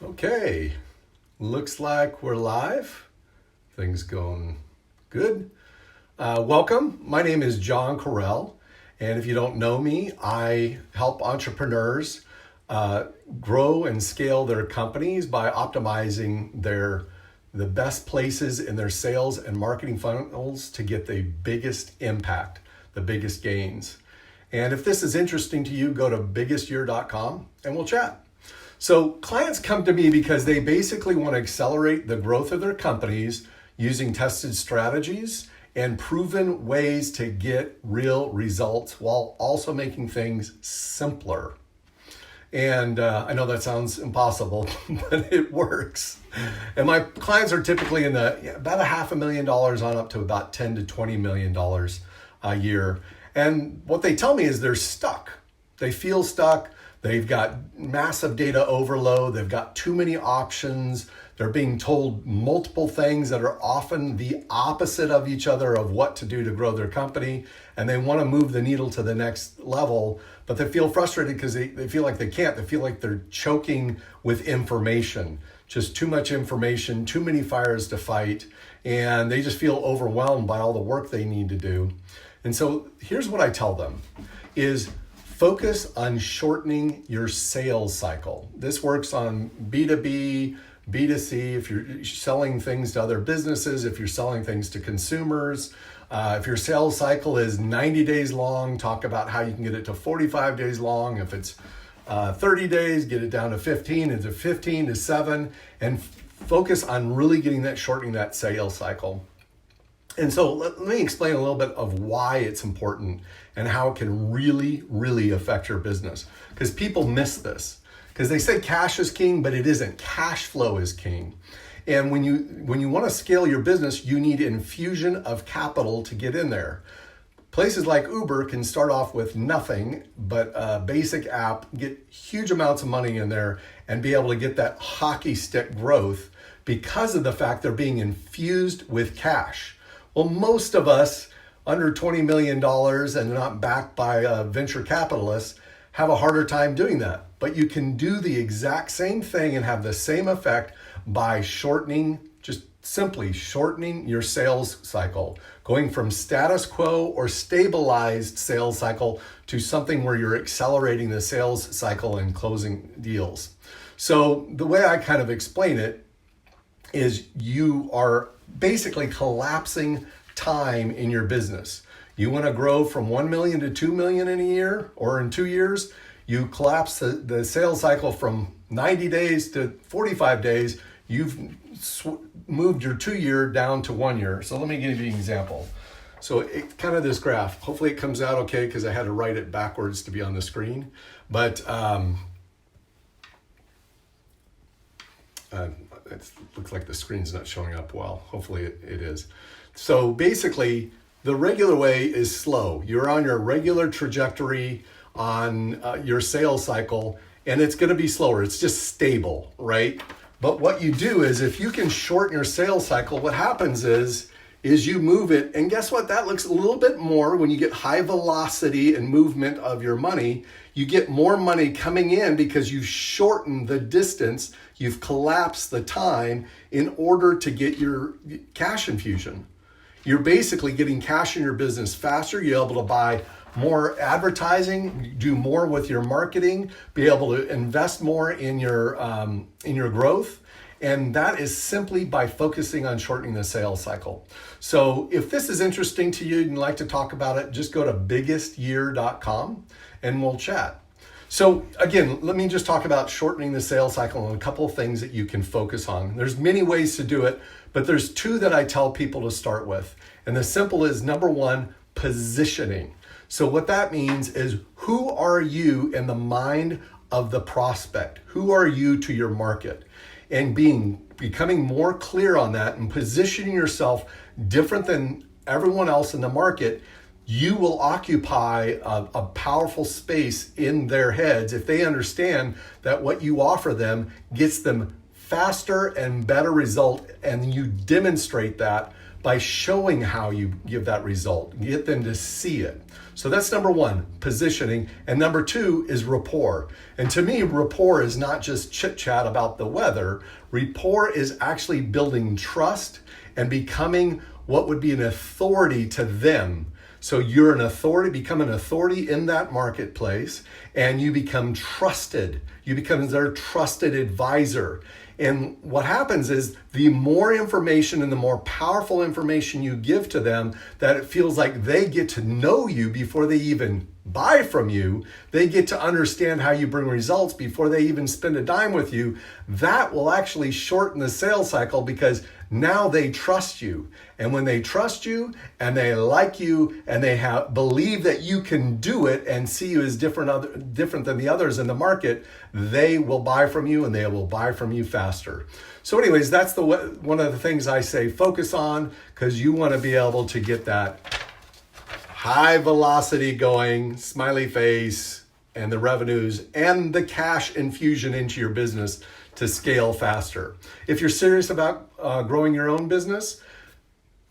Okay, looks like we're live. Things going good. Welcome. My name is John Correll, and if you don't know me, I help entrepreneurs grow and scale their companies by optimizing the best places in their sales and marketing funnels to get the biggest impact, the biggest gains. And if this is interesting to you, go to biggestyear.com and we'll chat. So clients come to me because they basically want to accelerate the growth of their companies using tested strategies and proven ways to get real results while also making things simpler. And I know that sounds impossible, but it works. And my clients are typically in about $500,000 on up to about $10 to $20 million a year. And what they tell me is they're stuck. They feel stuck. They've got massive data overload. They've got too many options. They're being told multiple things that are often the opposite of each other of what to do to grow their company. And they want to move the needle to the next level, but they feel frustrated because they feel like they can't. They feel like they're choking with information, just too much information, too many fires to fight. And they just feel overwhelmed by all the work they need to do. And so here's what I tell them is focus on shortening your sales cycle. This works on B2B, B2C, if you're selling things to other businesses, if you're selling things to consumers. If your sales cycle is 90 days long, talk about how you can get it to 45 days long. If it's 30 days, get it down to 15, into 15 to 7, and focus on really shortening that sales cycle. And so let me explain a little bit of why it's important and how it can really, really affect your business. Because people miss this. Because they say cash is king, but it isn't. Cash flow is king. And when you want to scale your business, you need infusion of capital to get in there. Places like Uber can start off with nothing but a basic app, get huge amounts of money in there, and be able to get that hockey stick growth because of the fact they're being infused with cash. Well, most of us under $20 million and not backed by venture capitalists have a harder time doing that. But you can do the exact same thing and have the same effect by just simply shortening your sales cycle, going from status quo or stabilized sales cycle to something where you're accelerating the sales cycle and closing deals. So the way I kind of explain it is you are basically collapsing time in your business. You want to grow from 1 million to 2 million in a year or in 2 years, you collapse the sales cycle from 90 days to 45 days, you've moved your 2 year down to 1 year. So let me give you an example. So it's kind of this graph. Hopefully it comes out okay because I had to write it backwards to be on the screen. But it looks like the screen's not showing up well. Hopefully it is. So basically, the regular way is slow. You're on your regular trajectory on your sales cycle, and it's going to be slower. It's just stable, right? But what you do is if you can shorten your sales cycle, what happens is you move it, and guess what? That looks a little bit more when you get high velocity and movement of your money. You get more money coming in because you've shortened the distance, you've collapsed the time in order to get your cash infusion. You're basically getting cash in your business faster. You're able to buy more advertising, do more with your marketing, be able to invest more in your growth. And that is simply by focusing on shortening the sales cycle. So if this is interesting to you and you'd like to talk about it, just go to biggestyear.com and we'll chat. So again, let me just talk about shortening the sales cycle and a couple of things that you can focus on. There's many ways to do it, but there's two that I tell people to start with. And the simple is number one, positioning. So what that means is who are you in the mind of the prospect? Who are you to your market? And becoming more clear on that and positioning yourself different than everyone else in the market, you will occupy a powerful space in their heads if they understand that what you offer them gets them faster and better result, and you demonstrate that by showing how you give that result. Get them to see it. So that's number one, positioning. And number two is rapport. And to me, rapport is not just chit chat about the weather. Rapport is actually building trust and becoming what would be an authority to them. So you're an authority, become an authority in that marketplace, and you become trusted. You become their trusted advisor. And what happens is the more information and the more powerful information you give to them, that it feels like they get to know you before they even buy from you. They get to understand how you bring results before they even spend a dime with you. That will actually shorten the sales cycle because now they trust you. And when they trust you and they like you and they believe that you can do it and see you as different than the others in the market, they will buy from you and they will buy from you faster. So anyways, that's one of the things I say focus on, because you want to be able to get that high velocity going, smiley face, and the revenues and the cash infusion into your business to scale faster. If you're serious about growing your own business,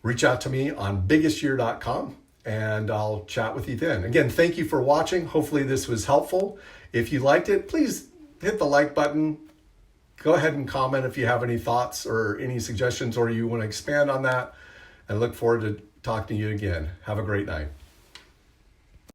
reach out to me on biggestyear.com and I'll chat with you then. Again, thank you for watching. Hopefully this was helpful. If you liked it, please hit the like button. Go ahead and comment if you have any thoughts or any suggestions or you want to expand on that. And look forward to talking to you again. Have a great night.